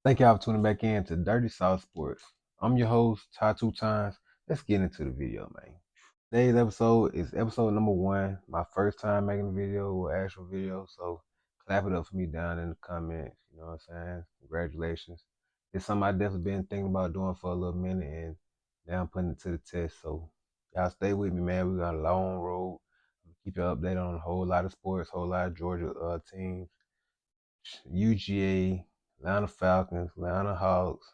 Thank y'all for tuning back in to Dirty South Sports. I'm your host, Ty Two Times. Let's get into the video, man. Today's episode is episode number 1. My first time making a video or actual video, so clap it up for me down in the comments. You know what I'm saying? Congratulations. It's something I definitely been thinking about doing for a little minute, and now I'm putting it to the test. So y'all stay with me, man. We got a long road. Keep you updated on a whole lot of sports, whole lot of Georgia teams. UGA, Atlanta Falcons, Atlanta Hawks,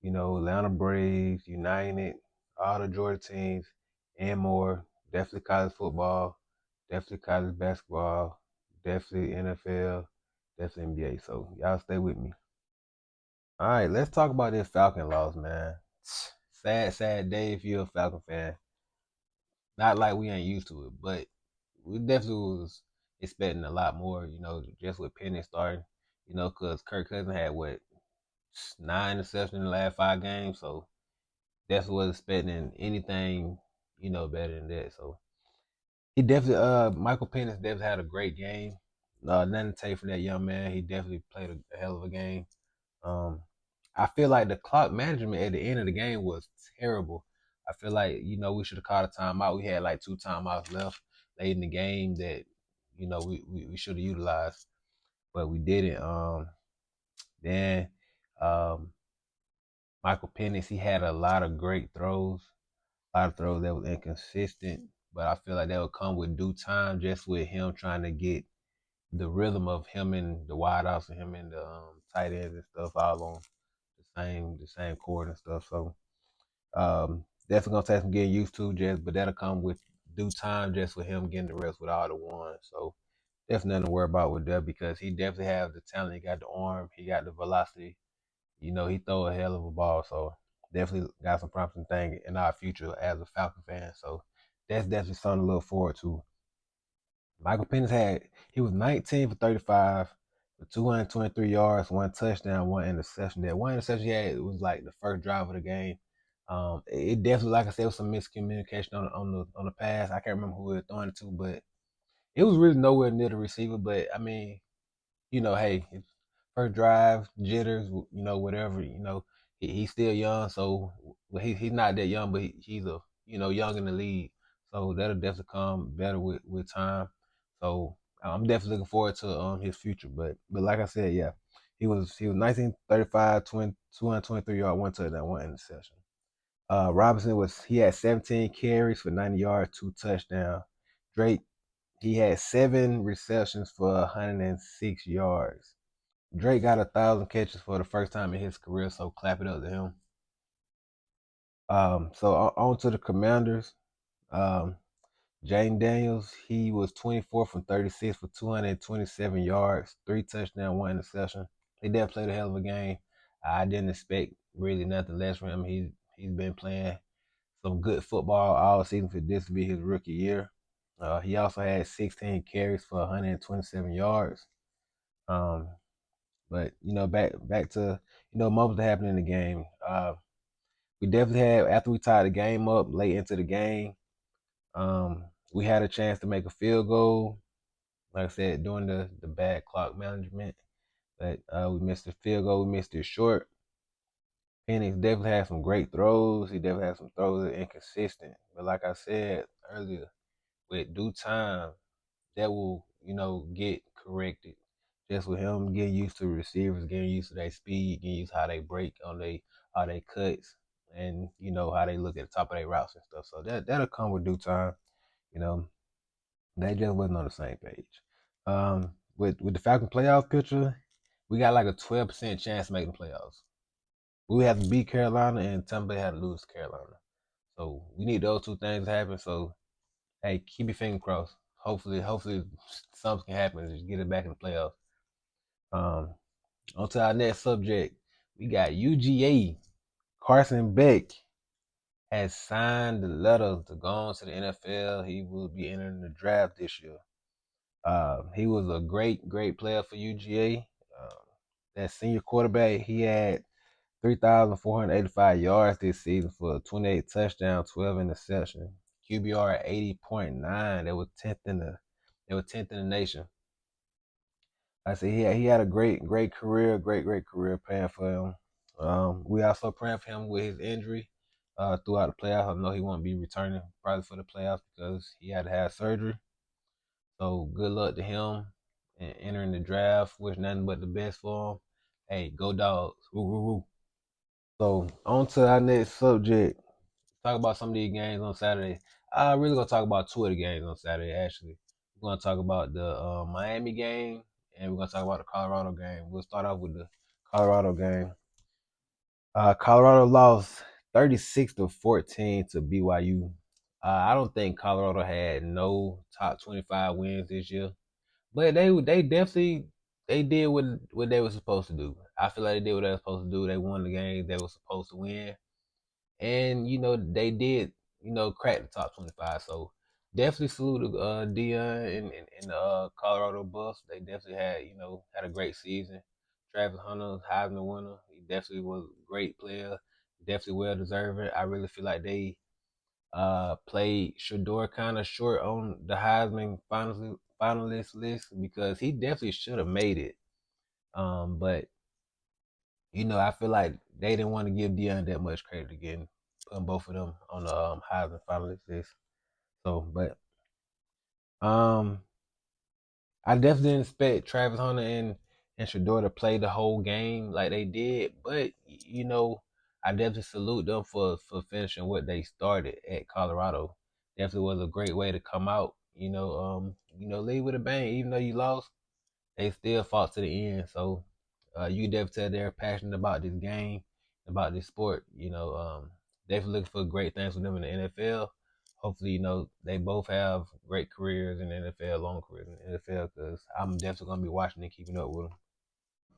Atlanta Braves, United, all the Georgia teams, and more. Definitely college football, definitely college basketball, definitely NFL, definitely NBA. So y'all stay with me. All right, let's talk about this Falcon loss, man. Sad, sad day if you're a Falcon fan. Not like we ain't used to it, but we definitely was expecting a lot more, just with Penny starting, because Kirk Cousins had what 9 interceptions in the last 5 games, so definitely was expecting anything, better than that. So he definitely, Michael Penix definitely had a great game. Nothing to take from that young man. He definitely played a hell of a game. Um, I feel like the clock management at the end of the game was terrible. I feel like we should have called a timeout. We had like 2 timeouts left late in the game that we should have utilized, but we didn't. Then um, Michael Penix, he had a lot of great throws, a lot of throws that was inconsistent, but I feel like that would come with due time, just with him trying to get the rhythm of him and the wideouts and him and the tight ends and stuff all on the same chord and stuff. So definitely gonna take some getting used to, just but that'll come with due time, just with him getting the rest with all the ones. So definitely nothing to worry about with that because he definitely has the talent. He got the arm, he got the velocity. He throw a hell of a ball. So definitely got some promising thing in our future as a Falcon fan. So that's definitely something to look forward to. Michael Penix he was 19 for 35 for 223 yards, 1 touchdown, 1 interception. That 1 interception he had was like the first drive of the game. It definitely, like I said, was some miscommunication on the pass. I can't remember who he was throwing it to, but it was really nowhere near the receiver. But I mean, hey, first drive, jitters, whatever, he's still young, so he's not that young, but he's a young in the league, so that'll definitely come better with time. So I'm definitely looking forward to his future. But like I said, yeah, he was 1935, 223 yard, 1 touchdown, 1 interception. Robinson he had 17 carries for 90 yards, 2 touchdowns. Drake, he had 7 receptions for 106 yards. Drake got 1,000 catches for the first time in his career, so clap it up to him. So on to the Commanders. Um, Jaden Daniels, he was 24 from 36 for 227 yards, 3 touchdowns, 1 interception. He did play a hell of a game. I didn't expect really nothing less from him. He's been playing some good football all season for this to be his rookie year. He also had 16 carries for 127 yards. Um, But back to moments that happened in the game. We definitely had after we tied the game up late into the game. We had a chance to make a field goal. Like I said, during the bad clock management, but we missed the field goal. We missed it short. Penix definitely had some great throws. He definitely had some throws that are inconsistent. But like I said earlier, with due time, that will, get corrected. Just with him getting used to receivers, getting used to their speed, getting used to how they break on how they cuts, and how they look at the top of their routes and stuff. So that'll come with due time. You know, they just wasn't on the same page. With the Falcon playoff picture, we got like a 12% chance of making the playoffs. We have to beat Carolina, and Tampa Bay had to lose to Carolina. So we need those two things to happen. So hey, keep your finger crossed. Hopefully something can happen and just get it back in the playoffs. Um, on to our next subject. We got UGA. Carson Beck has signed the letter to go on to the NFL. He will be entering the draft this year. He was a great player for UGA. That senior quarterback, he had 3,485 yards this season for 28 touchdowns, 12 interceptions. QBR at 80.9. They were 10th in the nation. I said he had a great career, great career praying for him. We also praying for him with his injury throughout the playoffs. I know he won't be returning probably for the playoffs because he had to have surgery. So good luck to him and entering the draft. Wish nothing but the best for him. Hey, go dogs! Woo woo woo. So on to our next subject. Talk about some of these games on Saturday. I really gonna talk about two of the games on Saturday. Actually, we're gonna talk about the Miami game and we're gonna talk about the Colorado game. We'll start off with the Colorado game. Colorado lost 36-14 to BYU. I don't think Colorado had no top 25 wins this year, but they definitely they did what they were supposed to do. I feel like they did what they were supposed to do. They won the game they were supposed to win, and they did crack the top 25. So definitely salute to Dion and the Colorado Buffs. They definitely had a great season. Travis Hunter, Heisman winner, he definitely was a great player, definitely well deserving. I really feel like they played Shador kind of short on the Heisman finalist list because he definitely should have made it. But I feel like they didn't want to give Dion that much credit again, putting both of them on the Heisman finalist list. So, but um, I definitely didn't expect Travis Hunter and Shador to play the whole game like they did, but I definitely salute them for finishing what they started at Colorado. Definitely was a great way to come out. Lead with a bang. Even though you lost, they still fought to the end. So you definitely tell they're passionate about this game, about this sport. Definitely looking for great things for them in the NFL. Hopefully, they both have great careers in the NFL, long careers in the NFL. Because I'm definitely gonna be watching and keeping up with them.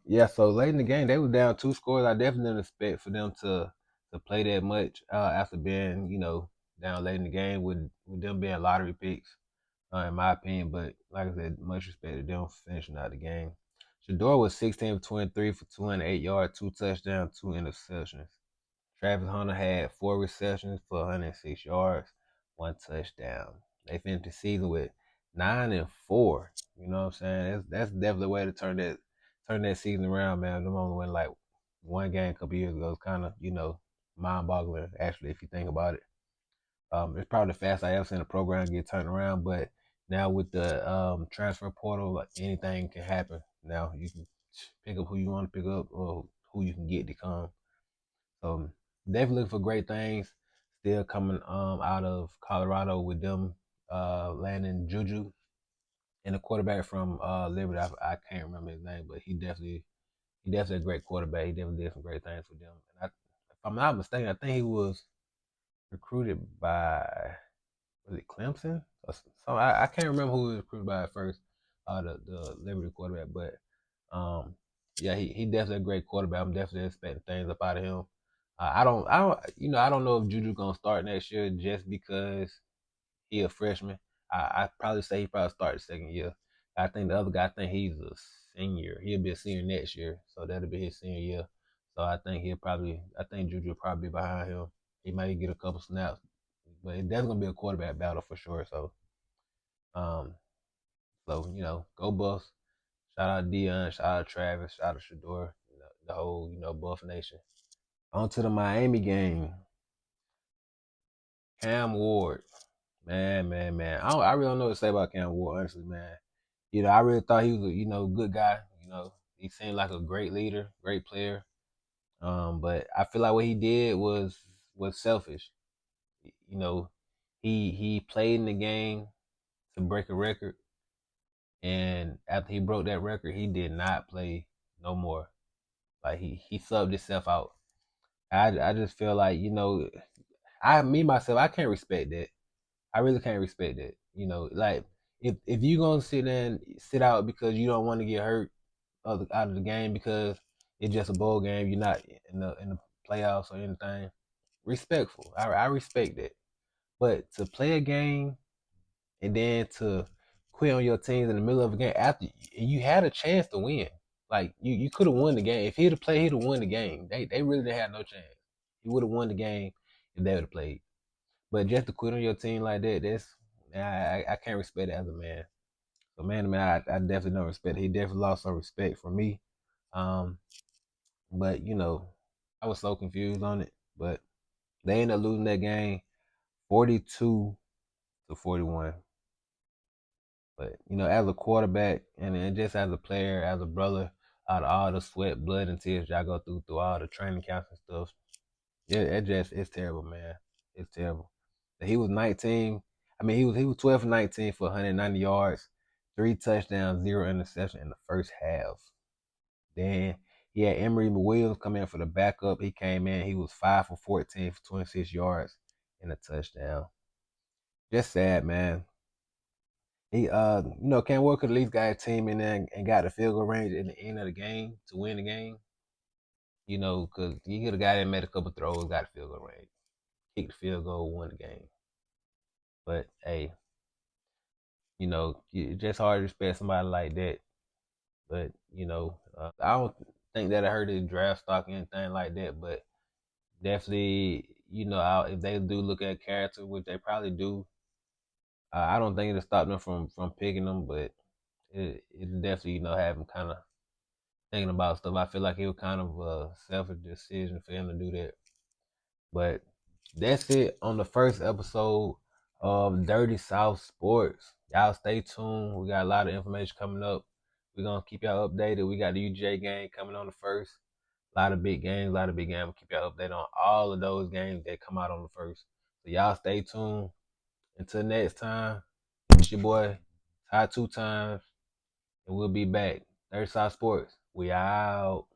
Yeah, so late in the game, they were down two scores. I definitely didn't expect for them to play that much after being, down late in the game with them being lottery picks in my opinion. But like I said, much respect to them for finishing out the game. Shador was 16 for 23 for 208 yards, two touchdowns, two interceptions. Travis Hunter had four receptions for 106 yards, one touchdown. They finished the season with 9-4. You know what I'm saying? That's definitely a way to turn that season around, man. Them only win like one game a couple years ago. It's kind of mind boggling actually if you think about it. It's probably the fastest I ever seen a program get turned around. But now with the transfer portal, like anything can happen. Now you can pick up who you want to pick up or who you can get to come. So definitely looking for great things. Still coming out of Colorado with them landing Juju and the quarterback from Liberty. I can't remember his name, but he definitely a great quarterback. He definitely did some great things for them. And if I'm not mistaken, I think he was recruited by was it Clemson? So I can't remember who was recruited by at first, the Liberty quarterback, but um, yeah, he definitely a great quarterback. I'm definitely expecting things up out of him. I don't know if Juju gonna start next year just because he a freshman. I probably say he probably start the second year. I think the other guy, I think he's a senior. He'll be a senior next year, so that'll be his senior year. So I think Juju will probably be behind him. He might get a couple snaps, but it's definitely gonna be a quarterback battle for sure. Um, go Buffs. Shout out Dion, shout out Travis, shout out Shador, the whole Buff Nation. On to the Miami game. Cam Ward, man. I really don't know what to say about Cam Ward, honestly, man. I really thought he was a good guy. He seemed like a great leader, great player. But I feel like what he did was selfish. You know, he played in the game to break a record, and after he broke that record, he did not play no more. Like he subbed himself out. I just feel like myself I can't respect that. I really can't respect that. Like if you gonna sit out because you don't want to get hurt out of the game because it's just a bowl game, you're not in the playoffs or anything. Respectful. I respect that. But to play a game and then to quit on your teams in the middle of a game after you had a chance to win. Like you could have won the game. If he'd have played, he'd have won the game. They really didn't have no chance. He would have won the game if they would have played. But just to quit on your team like that, I can't respect it as a man. So man to man, I definitely don't respect. He definitely lost some respect from me. Um, but I was so confused on it. But they ended up losing that game 42-41. But as a quarterback and just as a player, as a brother, out of all the sweat, blood, and tears y'all go through all the training camps and stuff, yeah, it's terrible, man. It's terrible. He was 19. I mean, he was 12 for 19 for 190 yards, 3 touchdowns, 0 interception in the first half. Then he had Emery Williams come in for the backup. He came in. He was 5 for 14 for 26 yards and a touchdown. Just sad, man. He Cam Ward could at least got a team in there and got the field goal range at the end of the game to win the game. Because he could have got in, made a couple throws, got a field goal range, kicked the field goal, won the game. But hey, it's just hard to respect somebody like that. But I don't think that I hurt his draft stock or anything like that. But definitely, if they do look at character, which they probably do, I don't think it'll stop them from picking them. But it definitely have him kind of thinking about stuff. I feel like it was kind of a selfish decision for him to do that. But that's it on the first episode of Dirty South Sports. Y'all stay tuned. We got a lot of information coming up. We're going to keep y'all updated. We got the UJ game coming on the first. A lot of big games, We'll keep y'all updated on all of those games that come out on the first. So y'all stay tuned. Until next time, it's your boy, Ty 2 times, and we'll be back. Dirty South Sports. We out.